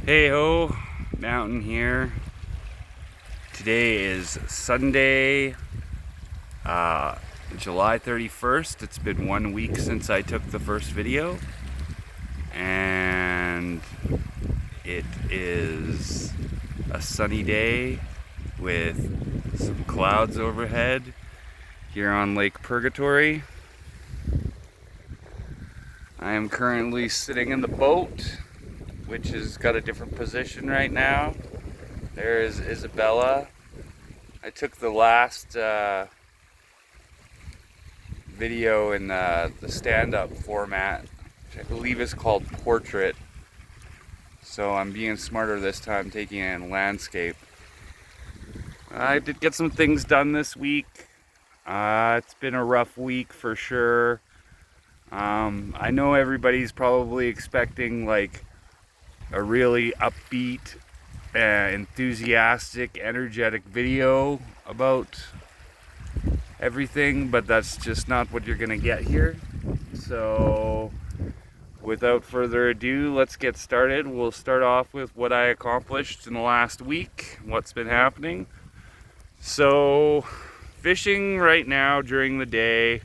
Hey ho, mountain here. Today is Sunday, July 31st. It's been 1 week since I took the first video, and it is a sunny day with some clouds overhead here on Lake Purgatory. I am currently sitting in the boat, which has got a different position right now. There is Isabella. I took the last video in the stand-up format, which I believe is called Portrait. So I'm being smarter this time, taking it in landscape. I did get some things done this week. It's been a rough week for sure. I know everybody's probably expecting like a really upbeat, enthusiastic, energetic video about everything, but that's just not what you're gonna get here. So without further ado, let's get started. We'll start off with what I accomplished in the last week, what's been happening. So fishing right now during the day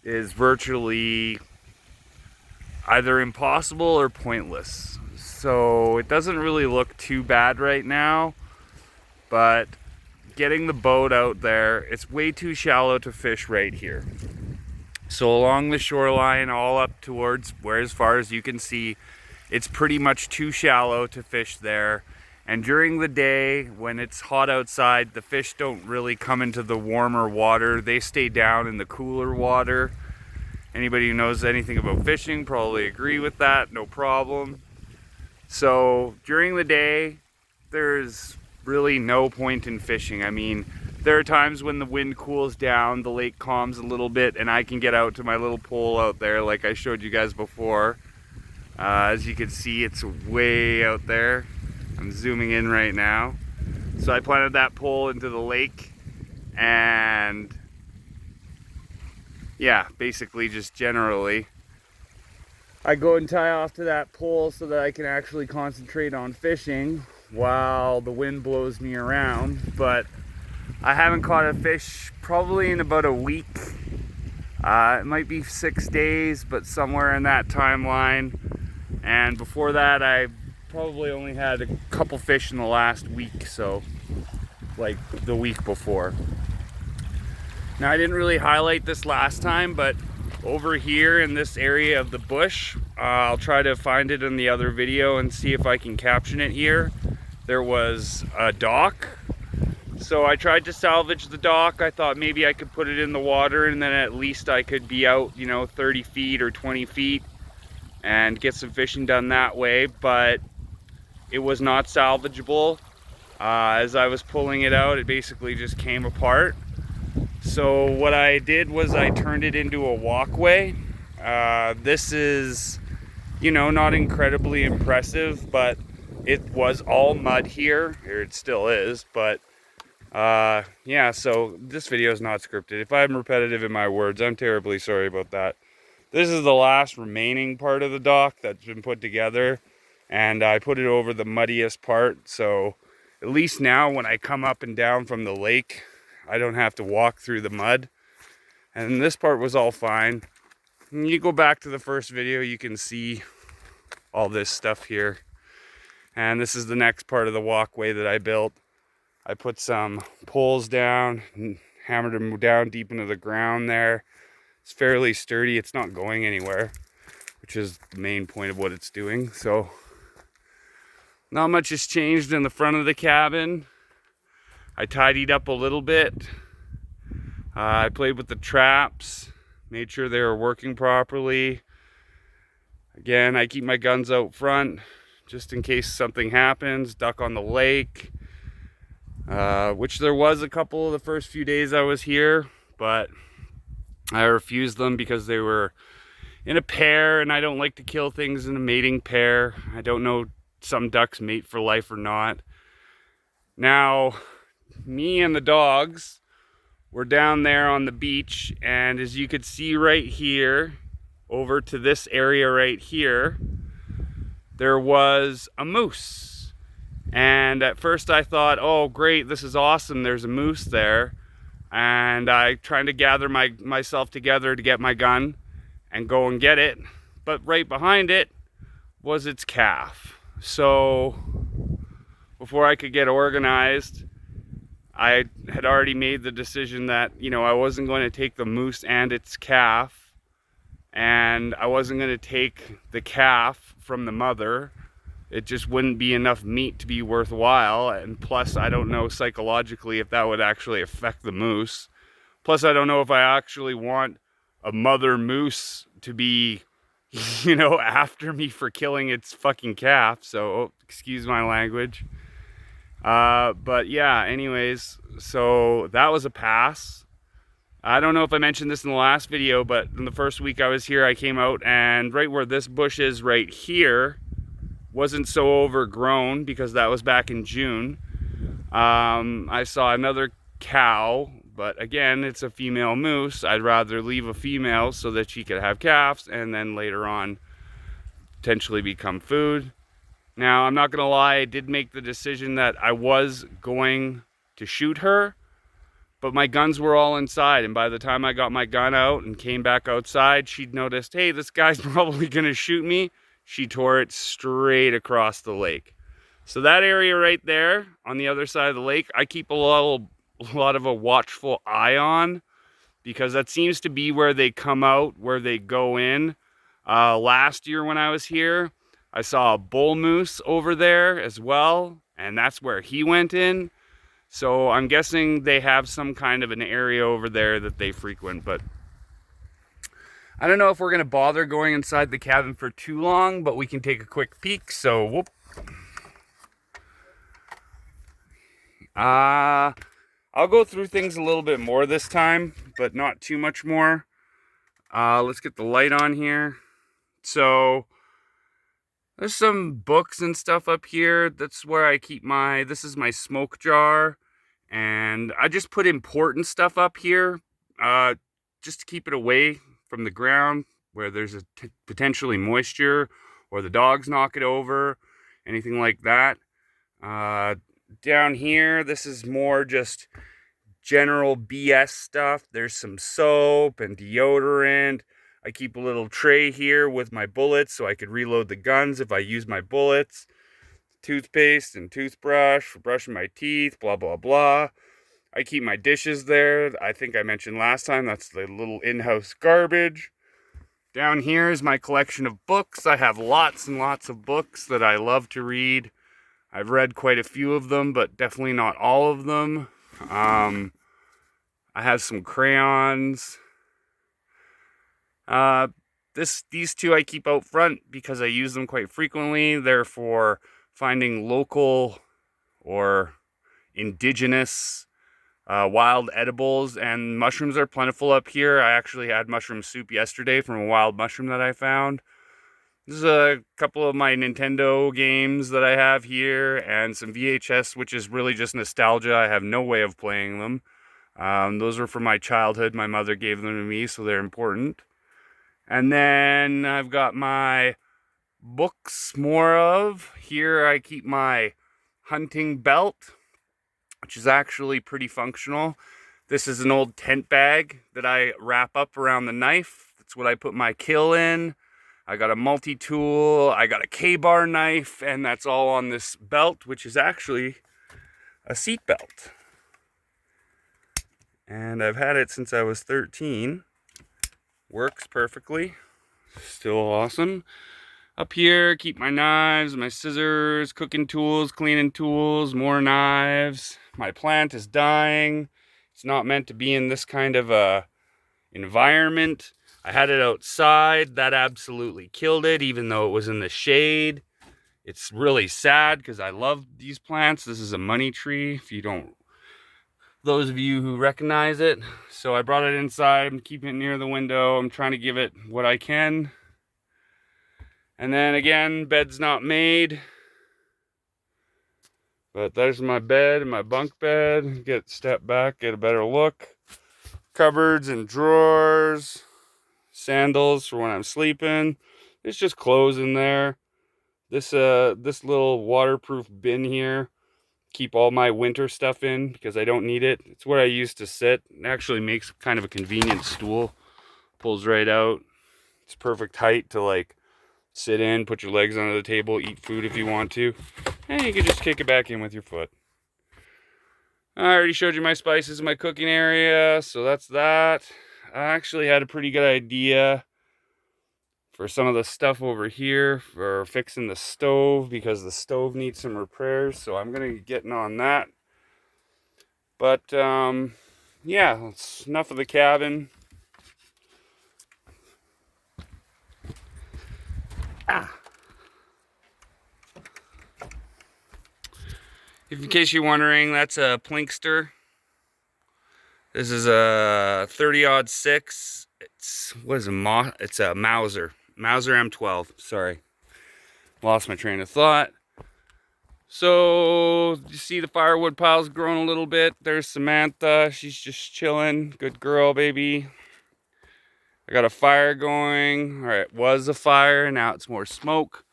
is virtually either impossible or pointless. So it doesn't really look too bad right now, but getting the boat out there, it's way too shallow to fish right here. So along the shoreline, all up towards where as far as you can see, it's pretty much too shallow to fish there. And during the day, when it's hot outside, the fish don't really come into the warmer water. They stay down in the cooler water. Anybody who knows anything about fishing probably agree with that, no problem. So during the day, there's really no point in fishing. I mean, there are times when the wind cools down, the lake calms a little bit, and I can get out to my little pole out there like I showed you guys before. As you can see, it's way out there. I'm zooming in right now. So I planted that pole into the lake, and yeah, basically just generally I go and tie off to that pole so that I can actually concentrate on fishing while the wind blows me around. But I haven't caught a fish probably in about a week. It might be 6 days, but somewhere in that timeline. And before that, I probably only had a couple fish in the last week, so like the week before. Now, I didn't really highlight this last time, but over here in this area of the bush, I'll try to find it in the other video and see if I can caption it here. There was a dock. So I tried to salvage the dock. I thought maybe I could put it in the water and then at least I could be out, 30 feet or 20 feet and get some fishing done that way, but it was not salvageable. As I was pulling it out, it basically just came apart. So what I did was I turned it into a walkway. This is, not incredibly impressive, but it was all mud here, or it still is, but yeah, so this video is not scripted. If I'm repetitive in my words, I'm terribly sorry about that. This is the last remaining part of the dock that's been put together, and I put it over the muddiest part, so at least now when I come up and down from the lake, I don't have to walk through the mud. And this part was all fine. When you go back to the first video, you can see all this stuff here. And this is the next part of the walkway that I built. I put some poles down and hammered them down deep into the ground there. It's fairly sturdy. It's not going anywhere, which is the main point of what it's doing. So not much has changed in the front of the cabin. I tidied up a little bit. I played with the traps, made sure they were working properly. Again, I keep my guns out front just in case something happens. Duck on the lake, which there was a couple of the first few days I was here, but I refused them because they were in a pair, and I don't like to kill things in a mating pair. I don't know some ducks mate for life or not. Now, me and the dogs were down there on the beach, and as you could see right here, over to this area right here, there was a moose. And at first I thought, oh great, this is awesome, there's a moose there. And I trying to gather myself together to get my gun and go and get it. But right behind it was its calf. So before I could get organized, I had already made the decision that, you know, I wasn't going to take the moose and its calf, and I wasn't going to take the calf from the mother. It just wouldn't be enough meat to be worthwhile, and plus I don't know psychologically if that would actually affect the moose. Plus I don't know if I actually want a mother moose to be, you know, after me for killing its fucking calf. So, excuse my language. But yeah, anyways, so that was a pass. I don't know if I mentioned this in the last video, but in the first week I was here, I came out and right where this bush is right here wasn't so overgrown because that was back in June. I saw another cow, but again, it's a female moose. I'd rather leave a female so that she could have calves and then later on potentially become food. Now, I'm not gonna lie, I did make the decision that I was going to shoot her, but my guns were all inside, and by the time I got my gun out and came back outside, she'd noticed, hey, this guy's probably gonna shoot me. She tore it straight across the lake. So that area right there on the other side of the lake, I keep a lot of a watchful eye on, because that seems to be where they come out, where they go in. Last year when I was here, I saw a bull moose over there as well, and that's where he went in. So I'm guessing they have some kind of an area over there that they frequent, but I don't know if we're gonna bother going inside the cabin for too long, but we can take a quick peek. So whoop. I'll go through things a little bit more this time, but not too much more. Let's get the light on here. So there's some books and stuff up here. That's where I keep this is my smoke jar. And I just put important stuff up here, just to keep it away from the ground where there's potentially moisture or the dogs knock it over, anything like that. Down here, this is more just general BS stuff. There's some soap and deodorant. I keep a little tray here with my bullets so I could reload the guns if I use my bullets. Toothpaste and toothbrush for brushing my teeth, blah, blah, blah. I keep my dishes there. I think I mentioned last time, that's the little in-house garbage. Down here is my collection of books. I have lots and lots of books that I love to read. I've read quite a few of them, but definitely not all of them. I have some crayons. These two I keep out front because I use them quite frequently. They're for finding local or indigenous wild edibles, and mushrooms are plentiful up here. I actually had mushroom soup yesterday from a wild mushroom that I found. This is a couple of my Nintendo games that I have here, and some VHS, which is really just nostalgia. I have no way of playing them. Those are from my childhood. My mother gave them to me, so they're important. And then I've got my books more of. Here I keep my hunting belt, which is actually pretty functional. This is an old tent bag that I wrap up around the knife. That's what I put my kill in. I got a multi-tool, I got a K-bar knife, and that's all on this belt, which is actually a seat belt. And I've had it since I was 13. Works perfectly. Still awesome. Up here, keep my knives, my scissors, cooking tools, cleaning tools, more knives. My plant is dying. It's not meant to be in this kind of a environment. I had it outside. That absolutely killed it, even though it was in the shade. It's really sad because I love these plants. This is a money tree, if you don't, those of you who recognize it. So I brought it inside. I'm keeping it near the window. I'm trying to give it what I can. And then again, bed's not made. But there's my bed and my bunk bed. Step back, get a better look. Cupboards and drawers. Sandals for when I'm sleeping. There's just clothes in there. this little waterproof bin here, keep all my winter stuff in because I don't need it. It's where I used to sit. It actually makes kind of a convenient stool. Pulls right out. It's perfect height to like sit in, put your legs under the table, eat food if you want to. And you can just kick it back in with your foot. I already showed you my spices in my cooking area, so that's that. I actually had a pretty good idea for some of the stuff over here for fixing the stove because the stove needs some repairs, so I'm gonna get getting on that. But yeah, that's enough of the cabin. In case you're wondering, that's a Plinkster. This is a 30-06. It's a Mauser M12. Sorry, lost my train of thought. So you see the firewood pile's grown a little bit. There's Samantha. She's just chilling. Good girl, baby. I got a fire going. All right, it was a fire. Now it's more smoke.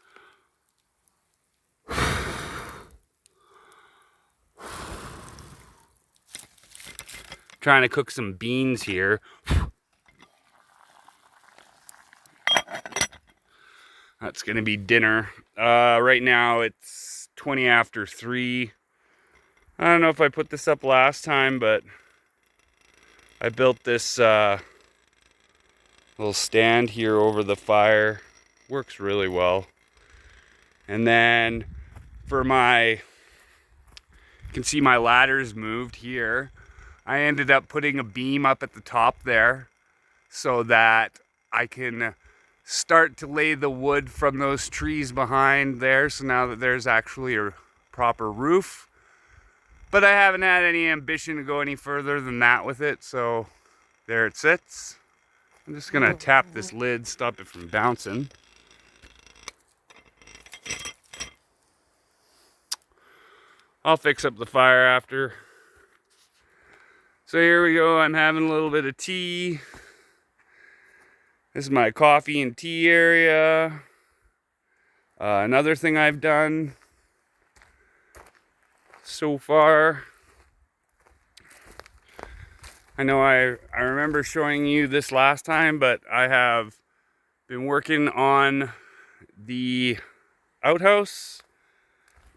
Trying to cook some beans here. That's gonna be dinner. Right now it's 20 after 3. I don't know if I put this up last time, but I built this little stand here over the fire. Works really well. And then for you can see my ladder's moved here. I ended up putting a beam up at the top there so that I can start to lay the wood from those trees behind there. So now that there's actually a proper roof. But I haven't had any ambition to go any further than that with it. So there it sits. I'm just gonna tap this lid, stop it from bouncing. I'll fix up the fire after. So here we go, I'm having a little bit of tea. This is my coffee and tea area. Another thing I've done so far. I know I remember showing you this last time, but I have been working on the outhouse.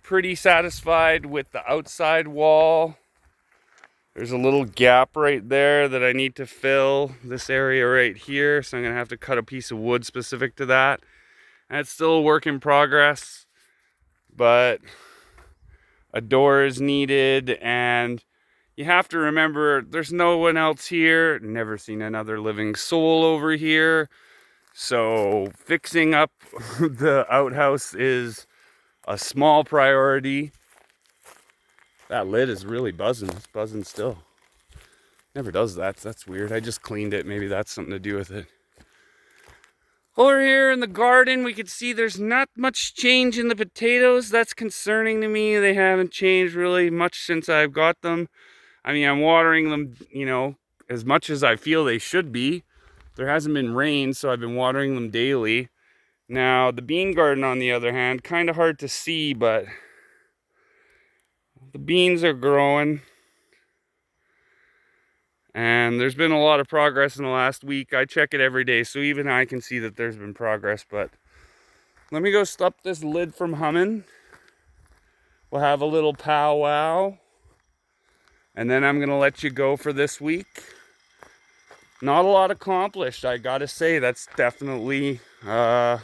Pretty satisfied with the outside wall. There's a little gap right there that I need to fill, this area right here, so I'm gonna have to cut a piece of wood specific to that. And it's still a work in progress, but a door is needed, and you have to remember there's no one else here, never seen another living soul over here, so fixing up the outhouse is a small priority. That lid is really buzzing. It's buzzing still. Never does that. That's weird. I just cleaned it. Maybe that's something to do with it. Over here in the garden, we can see there's not much change in the potatoes. That's concerning to me. They haven't changed really much since I've got them. I mean, I'm watering them, you know, as much as I feel they should be. There hasn't been rain, so I've been watering them daily. Now, the bean garden, on the other hand, kind of hard to see, but the beans are growing. And there's been a lot of progress in the last week. I check it every day, so even I can see that there's been progress. But let me go stop this lid from humming. We'll have a little powwow. And then I'm going to let you go for this week. Not a lot accomplished, I gotta say. That's definitely... Why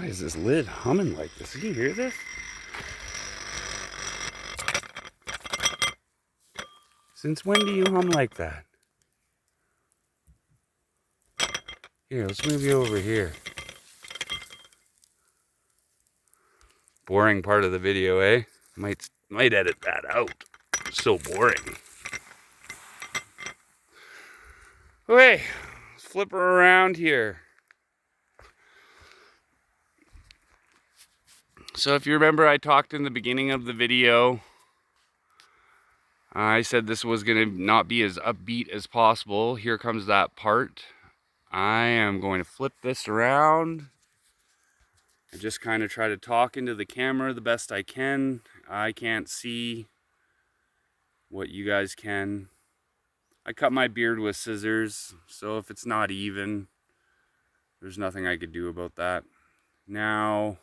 is this lid humming like this? Can you hear this? Since when do you hum like that? Here, let's move you over here. Boring part of the video, eh? Might edit that out. It's so boring. Okay, let's flip her around here. So if you remember, I talked in the beginning of the video. I said this was going to not be as upbeat as possible. Here comes that part. I am going to flip this around. I just kind of try to talk into the camera the best I can. I can't see what you guys can. I cut my beard with scissors, so if it's not even, there's nothing I could do about that. Now,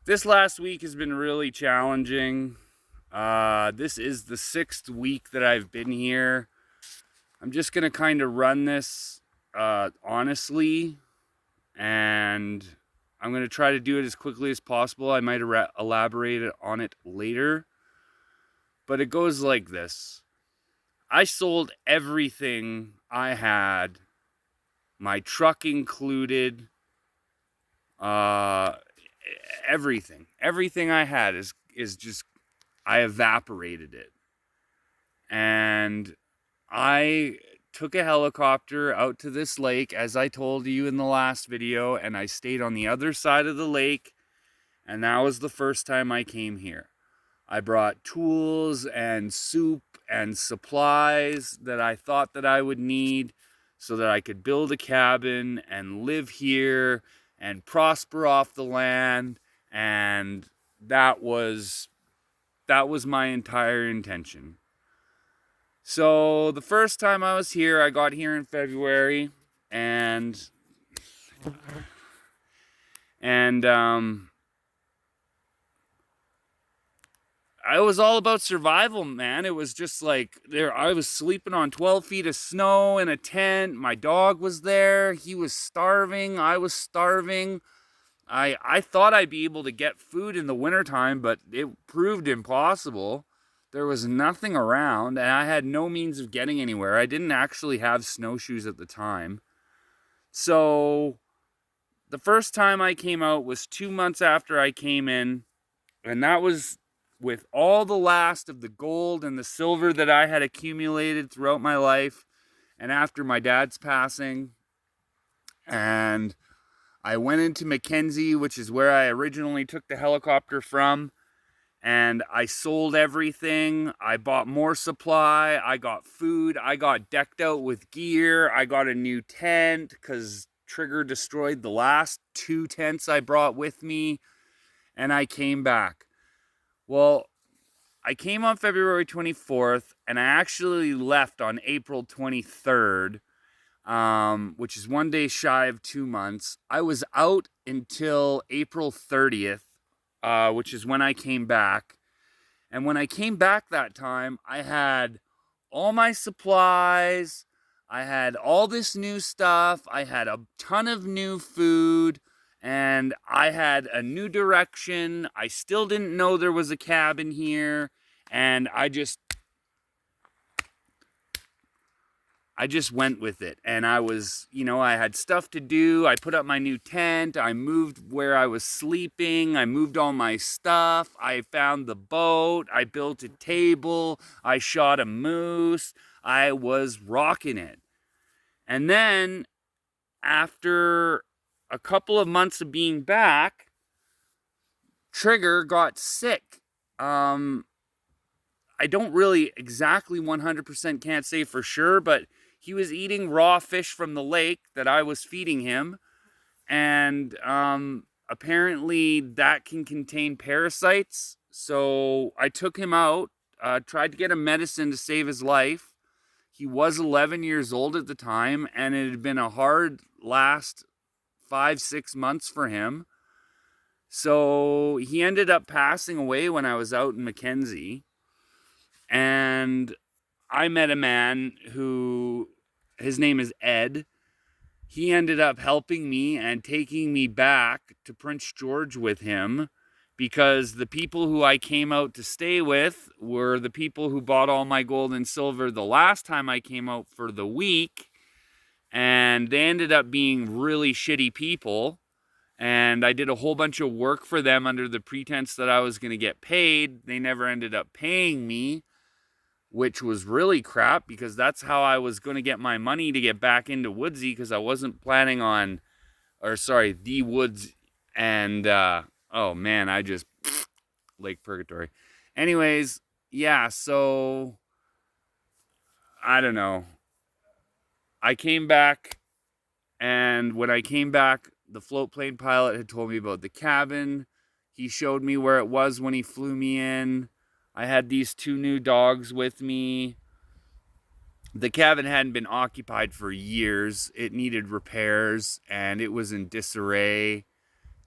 this last week has been really challenging. This is the 6th week that I've been here. I'm just gonna kind of run this honestly, and I'm gonna try to do it as quickly as possible. I might elaborate on it later, but it goes like this. I sold everything I had, my truck included, everything I had is just, I evaporated it. And I took a helicopter out to this lake, as I told you in the last video, and I stayed on the other side of the lake, and that was the first time I came here. I brought tools and soup and supplies that I thought that I would need so that I could build a cabin and live here and prosper off the land, and that was my entire intention. So the first time I was here, I got here in February, and it was all about survival, man. It was just like I was sleeping on 12 feet of snow in a tent. My dog was there. He was starving. I was starving. I thought I'd be able to get food in the wintertime, but it proved impossible. There was nothing around, and I had no means of getting anywhere. I didn't actually have snowshoes at the time. So the first time I came out was 2 months after I came in, and that was with all the last of the gold and the silver that I had accumulated throughout my life and after my dad's passing. And I went into Mackenzie, which is where I originally took the helicopter from, and I sold everything. I bought more supply. I got food. I got decked out with gear. I got a new tent because Trigger destroyed the last 2 tents I brought with me, and I came back. Well, I came on February 24th, and I actually left on April 23rd, which is 1 day shy of 2 months. I was out until April 30th, which is when I came back. And when I came back that time, I had all my supplies. I had all this new stuff. I had a ton of new food. And I had a new direction. I still didn't know there was a cabin here. And I just went with it. And I was, I had stuff to do. I put up my new tent. I moved where I was sleeping. I moved all my stuff. I found the boat. I built a table. I shot a moose. I was rocking it. And then after a couple of months of being back, Trigger got sick. I don't really exactly 100% can't say for sure, but he was eating raw fish from the lake that I was feeding him. And apparently that can contain parasites. So I took him out, tried to get him medicine to save his life. He was 11 years old at the time, and it had been a hard last 5-6 months for him. So he ended up passing away when I was out in Mackenzie. And I met a man who, his name is Ed. He ended up helping me and taking me back to Prince George with him, because the people who I came out to stay with were the people who bought all my gold and silver the last time I came out for the week. And they ended up being really shitty people. And I did a whole bunch of work for them under the pretense that I was going to get paid. They never ended up paying me, which was really crap, because that's how I was going to get my money to get back into Woodsy, because I wasn't planning on, the Woods and, oh man, Lake Purgatory. Anyways, yeah, so, I don't know. I came back, and when I came back, the float plane pilot had told me about the cabin. He showed me where it was when he flew me in. I had these 2 new dogs with me. The cabin hadn't been occupied for years. It needed repairs and it was in disarray.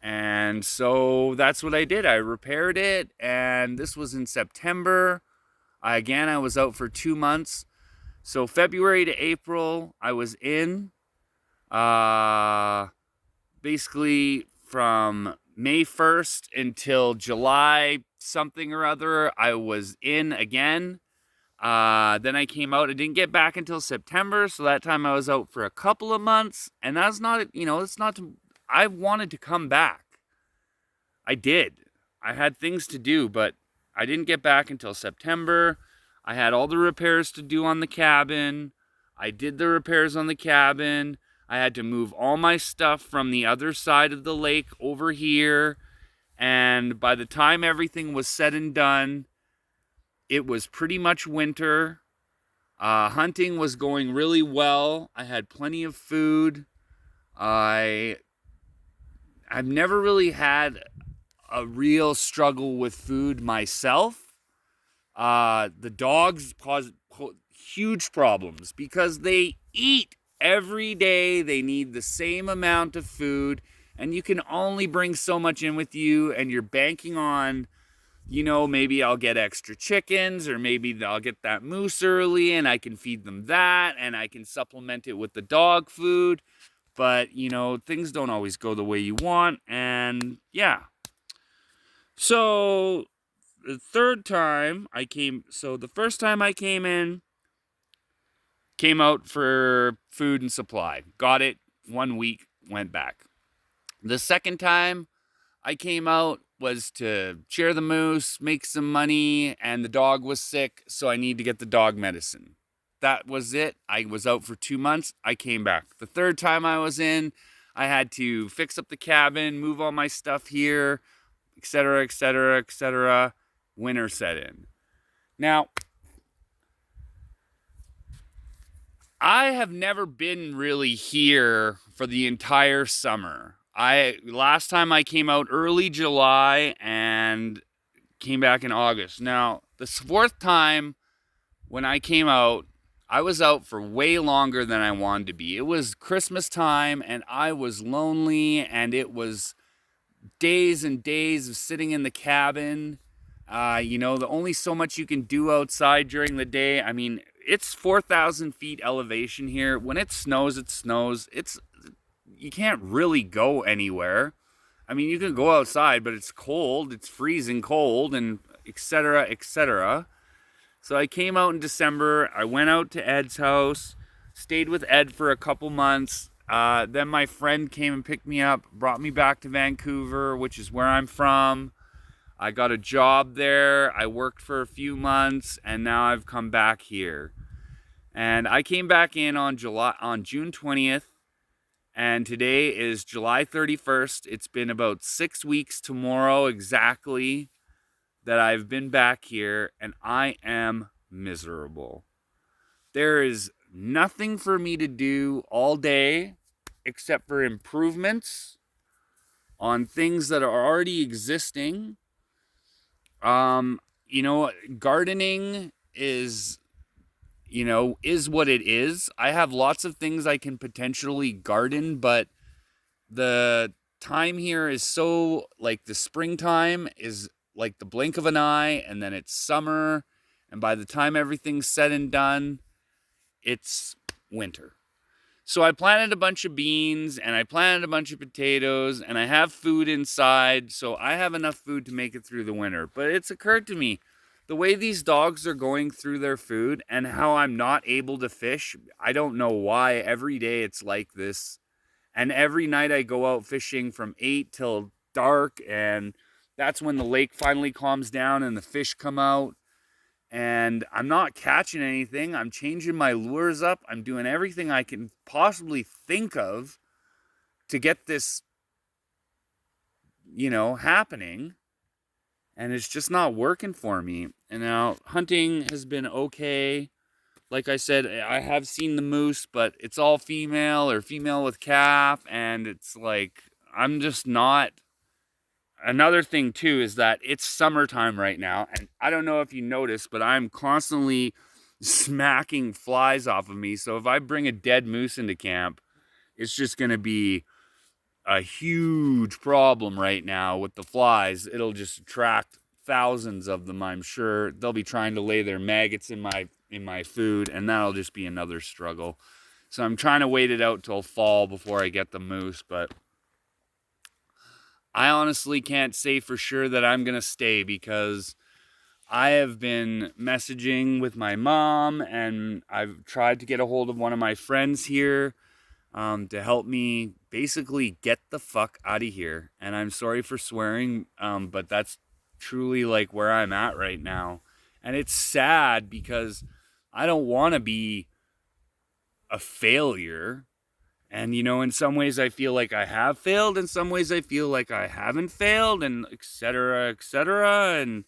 And so that's what I did. I repaired it, and this was in September. I was out for 2 months. So February to April, I was in. Basically from May 1st until July something or other, I was in again. Then I came out. I didn't get back until September, so that time I was out for a couple of months. And that's not, it's not, I wanted to come back. I did. I had things to do, but I didn't get back until September. I had all the repairs to do on the cabin. I did the repairs on the cabin. I had to move all my stuff from the other side of the lake over here. And by the time everything was said and done, it was pretty much winter. Hunting was going really well. I had plenty of food. I've never really had a real struggle with food myself. The dogs cause huge problems because they eat every day. They need the same amount of food, and you can only bring so much in with you, and you're banking on, maybe I'll get extra chickens, or maybe I'll get that moose early and I can feed them that, and I can supplement it with the dog food. But, things don't always go the way you want, and yeah. So the first time I came in, came out for food and supply. Got it 1 week, went back. The second time I came out was to shear the moose, make some money, and the dog was sick, so I need to get the dog medicine. That was it. I was out for 2 months. I came back. The third time I was in, I had to fix up the cabin, move all my stuff here, etc., etc., etc. Winter set in. Now, I have never been really here for the entire summer. Last time I came out early July and came back in August. Now, the fourth time when I came out, I was out for way longer than I wanted to be. It was Christmas time and I was lonely, and it was days and days of sitting in the cabin. The only so much you can do outside during the day. I mean, it's 4,000 feet elevation here. When it snows, it snows. You can't really go anywhere. I mean, you can go outside, but it's cold. It's freezing cold, and etc., etc. So I came out in December. I went out to Ed's house, stayed with Ed for a couple months. Then my friend came and picked me up, brought me back to Vancouver, which is where I'm from. I got a job there. I worked for a few months, and now I've come back here. And I came back in on June 20th, and today is July 31st. It's been about 6 weeks tomorrow exactly that I've been back here, and I am miserable. There is nothing for me to do all day except for improvements on things that are already existing. Gardening is what it is. I have lots of things I can potentially garden, but the time here is so, like, the springtime is like the blink of an eye, and then it's summer, and by the time everything's said and done, it's winter. So I planted a bunch of beans, and I planted a bunch of potatoes, and I have food inside, so I have enough food to make it through the winter. But it's occurred to me, the way these dogs are going through their food and how I'm not able to fish, I don't know why. Every day it's like this. And every night I go out fishing from 8 till dark, and that's when the lake finally calms down and the fish come out. And I'm not catching anything. I'm changing my lures up. I'm doing everything I can possibly think of to get this, happening. And it's just not working for me. And now hunting has been okay. Like I said, I have seen the moose, but it's all female or female with calf. And it's like, I'm just not. Another thing too is that it's summertime right now, and I don't know if you noticed, but I'm constantly smacking flies off of me. So if I bring a dead moose into camp, it's just going to be a huge problem right now with the flies. It'll just attract thousands of them, I'm sure. They'll be trying to lay their maggots in my food, and that'll just be another struggle. So I'm trying to wait it out till fall before I get the moose, but I honestly can't say for sure that I'm going to stay, because I have been messaging with my mom, and I've tried to get a hold of one of my friends here to help me basically get the fuck out of here. And I'm sorry for swearing, but that's truly like where I'm at right now. And it's sad because I don't want to be a failure. And, you know, in some ways I feel like I have failed. In some ways I feel like I haven't failed, and et cetera, et cetera. And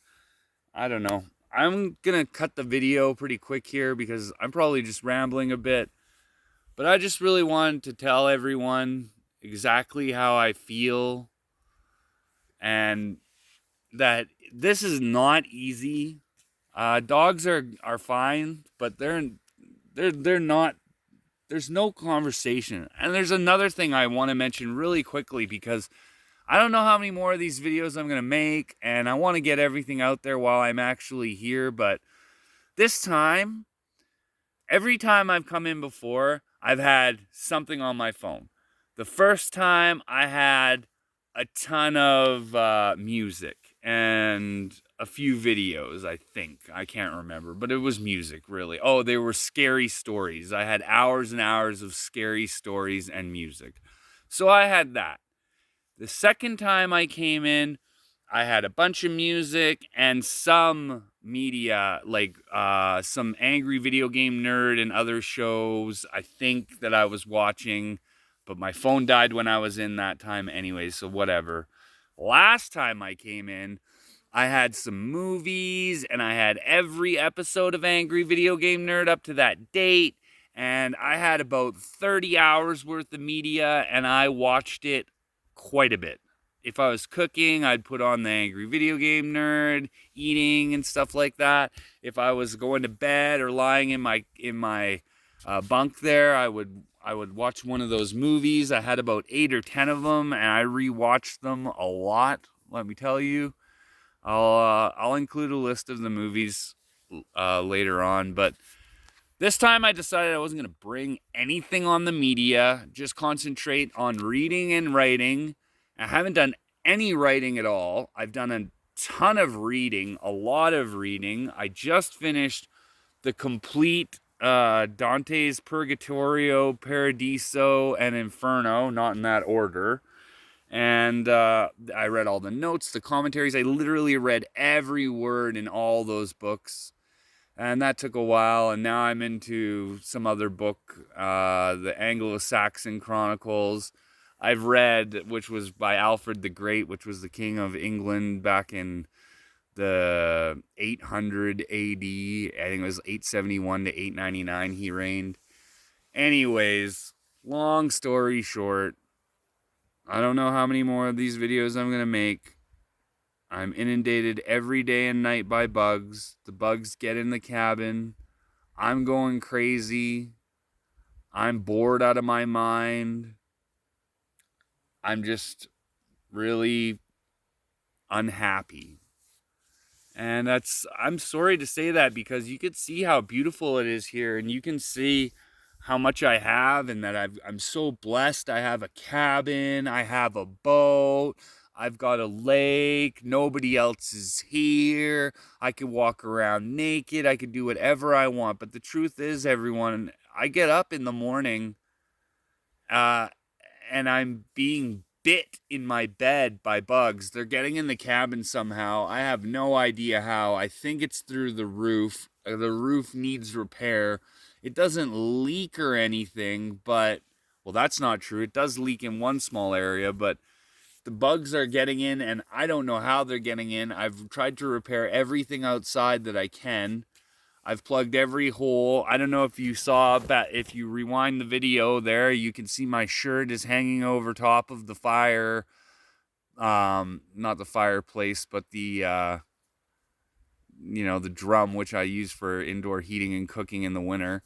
I don't know. I'm going to cut the video pretty quick here because I'm probably just rambling a bit. But I just really wanted to tell everyone exactly how I feel, and that this is not easy. Dogs are fine, but they're not. There's no conversation. And there's another thing I want to mention really quickly, because I don't know how many more of these videos I'm going to make, and I want to get everything out there while I'm actually here. But this time, every time I've come in before, I've had something on my phone. The first time I had a ton of music and a few videos, I think. I can't remember, but it was music, really. Oh, they were scary stories. I had hours and hours of scary stories and music. So I had that. The second time I came in, I had a bunch of music and some media, like some Angry Video Game Nerd and other shows, I think, that I was watching. But my phone died when I was in that time anyway, so whatever. Last time I came in, I had some movies, and I had every episode of Angry Video Game Nerd up to that date. And I had about 30 hours worth of media, and I watched it quite a bit. If I was cooking, I'd put on the Angry Video Game Nerd, eating and stuff like that. If I was going to bed or lying in my bunk there, I would watch one of those movies. I had about 8 or 10 of them, and I rewatched them a lot. Let me tell you, I'll include a list of the movies later on, but this time I decided I wasn't going to bring anything on the media, just concentrate on reading and writing. I haven't done any writing at all. I've done a ton of reading, a lot of reading. I just finished the complete Dante's Purgatorio, Paradiso, and Inferno, not in that order. And I read all the notes, the commentaries. I literally read every word in all those books. And that took a while, and now I'm into some other book, the Anglo-Saxon Chronicles. I've read, which was by Alfred the Great, which was the King of England back in the 800 AD. I think it was 871 to 899 he reigned. Anyways, long story short, I don't know how many more of these videos I'm going to make. I'm inundated every day and night by bugs. The bugs get in the cabin. I'm going crazy. I'm bored out of my mind. I'm just really unhappy. And I'm sorry to say that, because you could see how beautiful it is here, and you can see how much I have, and that I'm so blessed. I have a cabin, I have a boat, I've got a lake, nobody else is here. I can walk around naked, I can do whatever I want. But the truth is, everyone, I get up in the morning and I'm being bit in my bed by bugs. They're getting in the cabin somehow. I have no idea how. I think it's through the roof. The roof needs repair. It doesn't leak or anything, but, well, that's not true. It does leak in one small area, but the bugs are getting in, and I don't know how they're getting in. I've tried to repair everything outside that I can. I've plugged every hole. I don't know if you saw, but if you rewind the video there, you can see my shirt is hanging over top of the fire. Not the fireplace, but the the drum, which I use for indoor heating and cooking in the winter.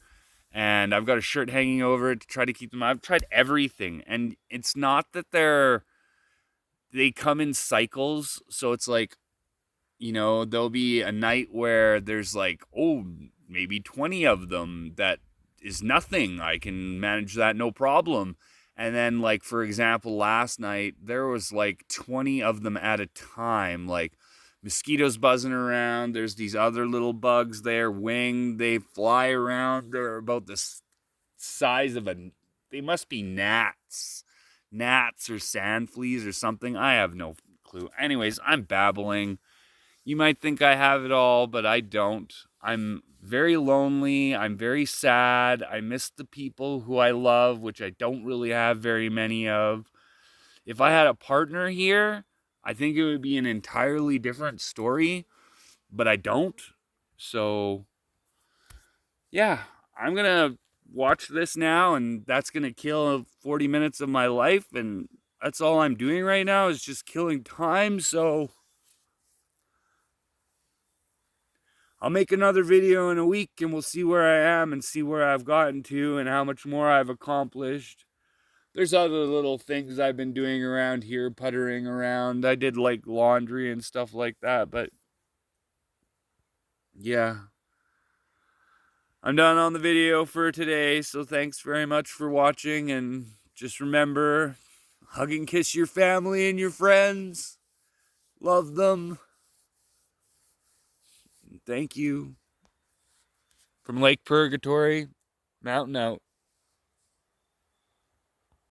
And I've got a shirt hanging over it to try to keep them. I've tried everything, and it's not that they come in cycles. So it's like, there'll be a night where there's like, oh, maybe 20 of them. That is nothing. I can manage that, no problem. And then, like, for example, last night, there was like 20 of them at a time. Like, mosquitoes buzzing around. There's these other little bugs there, winged. They fly around. They're about the size of they must be gnats. Gnats or sand fleas or something. I have no clue. Anyways, I'm babbling. You might think I have it all, but I don't. I'm very lonely. I'm very sad. I miss the people who I love, which I don't really have very many of. If I had a partner here, I think it would be an entirely different story, but I don't. So, yeah, I'm going to watch this now, and that's going to kill 40 minutes of my life, and that's all I'm doing right now is just killing time. So I'll make another video in a week, and we'll see where I am and see where I've gotten to and how much more I've accomplished. There's other little things I've been doing around here, puttering around. I did like laundry and stuff like that, but yeah. I'm done on the video for today, so thanks very much for watching, and just remember, hug and kiss your family and your friends. Love them. Thank you. From Lake Purgatory, Mountain out.